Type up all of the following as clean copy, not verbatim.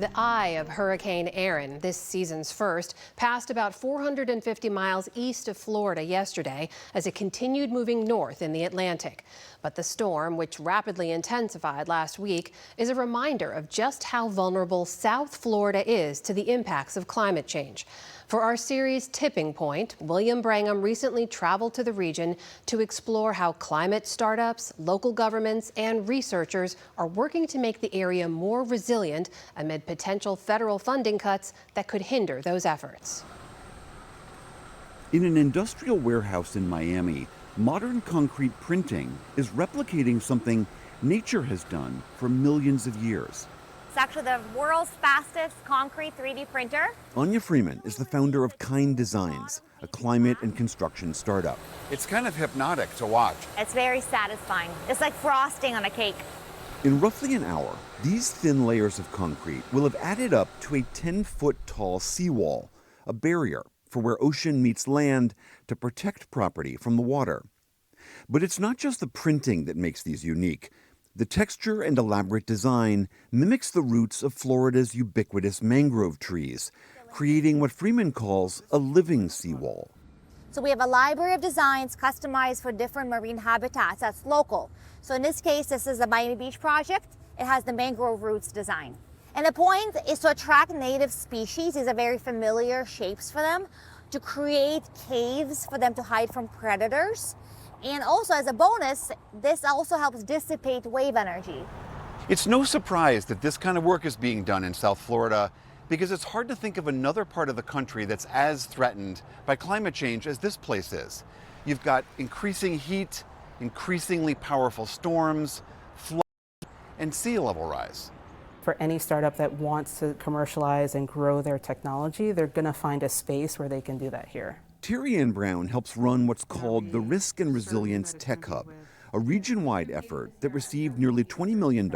The eye of Hurricane Erin, this season's first, passed about 450 miles east of Florida yesterday as it continued moving north in the Atlantic. But the storm, which rapidly intensified last week, is a reminder of just how vulnerable South Florida is to the impacts of climate change. For our series Tipping Point, William Brangham recently traveled to the region to explore how climate startups, local governments, and researchers are working to make the area more resilient amid potential federal funding cuts that could hinder those efforts. In an industrial warehouse in Miami, modern concrete printing is replicating something nature has done for millions of years. It's actually the world's fastest concrete 3D printer. Anya Freeman is the founder of Kind Designs, a climate and construction startup. It's kind of hypnotic to watch. It's very satisfying. It's like frosting on a cake. In roughly an hour, these thin layers of concrete will have added up to a 10-foot tall seawall, a barrier for where ocean meets land to protect property from the water. But it's not just the printing that makes these unique. The texture and elaborate design mimics the roots of Florida's ubiquitous mangrove trees, creating what Freeman calls a living seawall. So we have a library of designs customized for different marine habitats that's local. So in this case, this is the Miami Beach project. It has the mangrove roots design. And the point is to attract native species. These are very familiar shapes for them, to create caves for them to hide from predators. And also, as a bonus, this also helps dissipate wave energy. It's no surprise that this kind of work is being done in South Florida because it's hard to think of another part of the country that's as threatened by climate change as this place is. You've got increasing heat, increasingly powerful storms, flood, and sea level rise. For any startup that wants to commercialize and grow their technology, they're going to find a space where they can do that here. Terry Ann Brown helps run what's called the Risk and Resilience Tech Hub, a region-wide effort that received nearly $20 million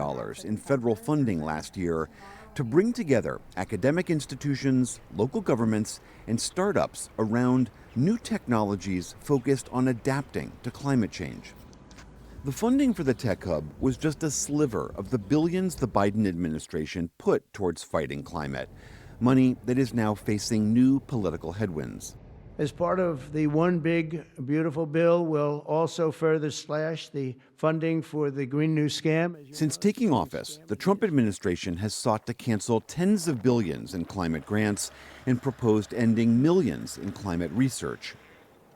in federal funding last year to bring together academic institutions, local governments, and startups around new technologies focused on adapting to climate change. The funding for the Tech Hub was just a sliver of the billions the Biden administration put towards fighting climate, money that is now facing new political headwinds. As part of the One Big Beautiful Bill, we'll also further slash the funding for the Green New Scam. Since taking office, the Trump administration has sought to cancel tens of billions in climate grants and proposed ending millions in climate research.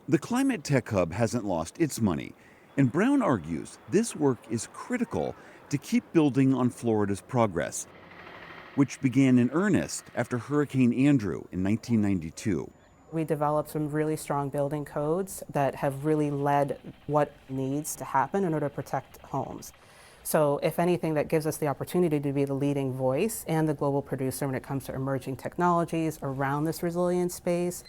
The Climate Tech Hub hasn't lost its money, and Brown argues this work is critical to keep building on Florida's progress, which began in earnest after Hurricane Andrew in 1992. We developed some really strong building codes that have really led what needs to happen in order to protect homes. So if anything, that gives us the opportunity to be the leading voice and the global producer when it comes to emerging technologies around this resilient space.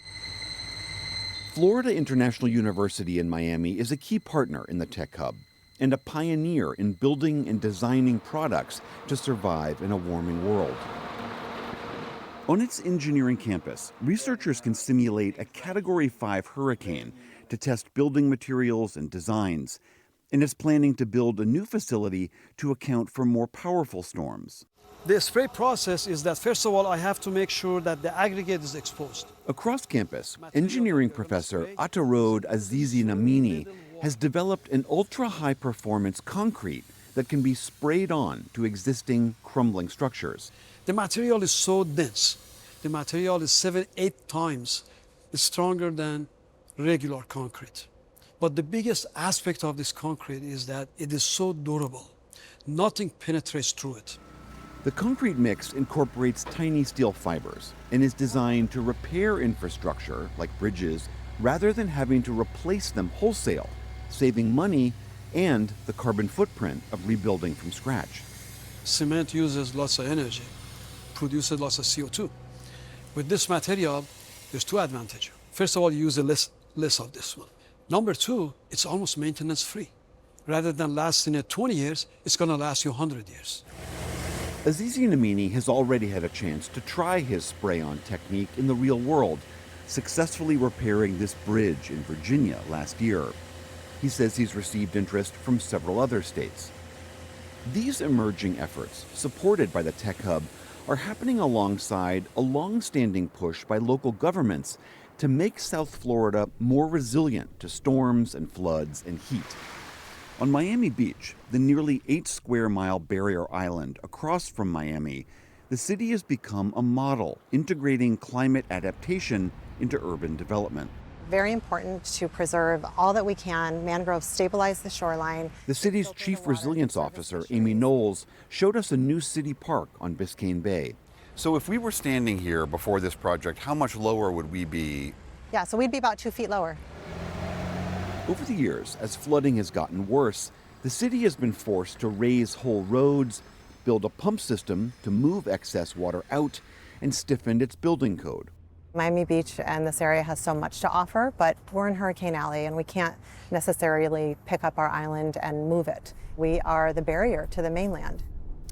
Florida International University in Miami is a key partner in the Tech Hub and a pioneer in building and designing products to survive in a warming world. On its engineering campus, researchers can simulate a Category 5 hurricane to test building materials and designs, and is planning to build a new facility to account for more powerful storms. The spray process is that, first of all, I have to make sure that the aggregate is exposed. Across campus, engineering professor Atarod Azizi Namini has developed an ultra-high performance concrete that can be sprayed on to existing crumbling structures. The material is so dense. The material is 7-8 times stronger than regular concrete. But the biggest aspect of this concrete is that it is so durable. Nothing penetrates through it. The concrete mix incorporates tiny steel fibers and is designed to repair infrastructure like bridges rather than having to replace them wholesale, saving money and the carbon footprint of rebuilding from scratch. Cement uses lots of energy, produces lots of CO2. With this material, there's two advantages. First of all, you use less of this one. Number two, it's almost maintenance free. Rather than lasting it 20 years, it's going to last you 100 years. Azizi Namini has already had a chance to try his spray-on technique in the real world, successfully repairing this bridge in Virginia last year. He says he's received interest from several other states. These emerging efforts, supported by the Tech Hub, are happening alongside a long-standing push by local governments to make South Florida more resilient to storms and floods and heat. On Miami Beach, the nearly 8-square-mile barrier island across from Miami, the city has become a model integrating climate adaptation into urban development. Very important to preserve all that we can. Mangroves stabilize the shoreline. The city's chief resilience officer, Amy Knowles, showed us a new city park on Biscayne Bay. So if we were standing here before this project, how much lower would we be? Yeah, so we'd be about 2 feet lower. Over the years, as flooding has gotten worse, the city has been forced to raise whole roads, build a pump system to move excess water out, and stiffen its building code. Miami Beach and this area has so much to offer, but we're in Hurricane Alley and we can't necessarily pick up our island and move it. We are the barrier to the mainland.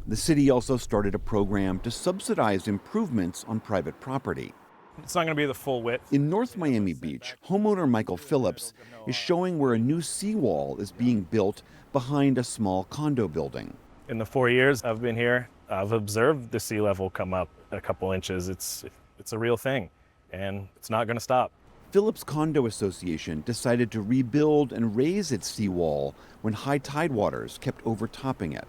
The city also started a program to subsidize improvements on private property. It's not going to be the full width. In North Miami Beach, homeowner Michael Phillips is showing where a new seawall is being built behind a small condo building. In the 4 years I've been here, I've observed the sea level come up a couple inches. It's a real thing, and it's not going to stop. Phillips Condo Association decided to rebuild and raise its seawall when high tide waters kept overtopping it.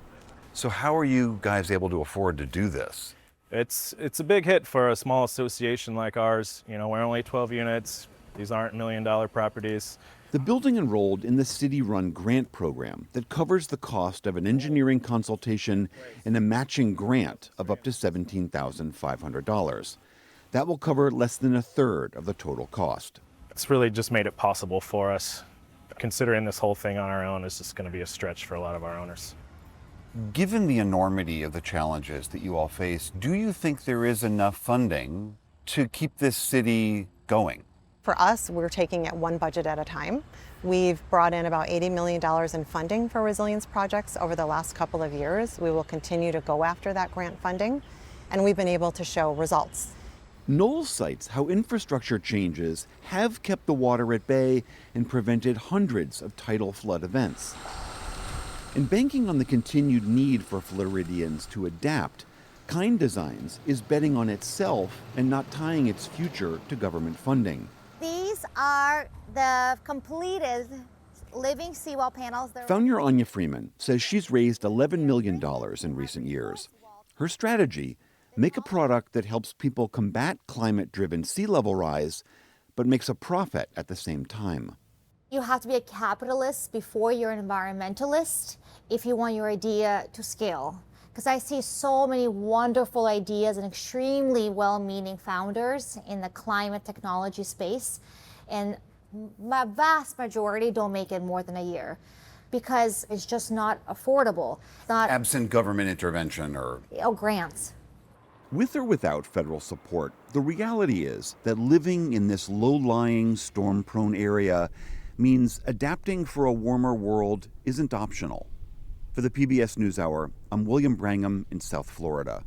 So how are you guys able to afford to do this? It's a big hit for a small association like ours. You know, we're only 12 units. These aren't $1 million properties. The building enrolled in the city-run grant program that covers the cost of an engineering consultation and a matching grant of up to $17,500. That will cover less than a third of the total cost. It's really just made it possible for us. Considering this whole thing on our own is just going to be a stretch for a lot of our owners. Given the enormity of the challenges that you all face, do you think there is enough funding to keep this city going? For us, we're taking it one budget at a time. We've brought in about $80 million in funding for resilience projects over the last couple of years. We will continue to go after that grant funding, and we've been able to show results. Knowles cites how infrastructure changes have kept the water at bay and prevented hundreds of tidal flood events. And banking on the continued need for Floridians to adapt, Kind Designs is betting on itself and not tying its future to government funding. These are the completed living seawall panels. Founder Anya Freeman says she's raised $11 million in recent years. Her strategy, make a product that helps people combat climate-driven sea level rise, but makes a profit at the same time. You have to be a capitalist before you're an environmentalist if you want your idea to scale. Because I see so many wonderful ideas and extremely well-meaning founders in the climate technology space, and my vast majority don't make it more than a year because it's just not affordable. Not Absent government intervention or grants. With or without federal support, the reality is that living in this low-lying, storm-prone area means adapting for a warmer world isn't optional. For the PBS NewsHour, I'm William Brangham in South Florida.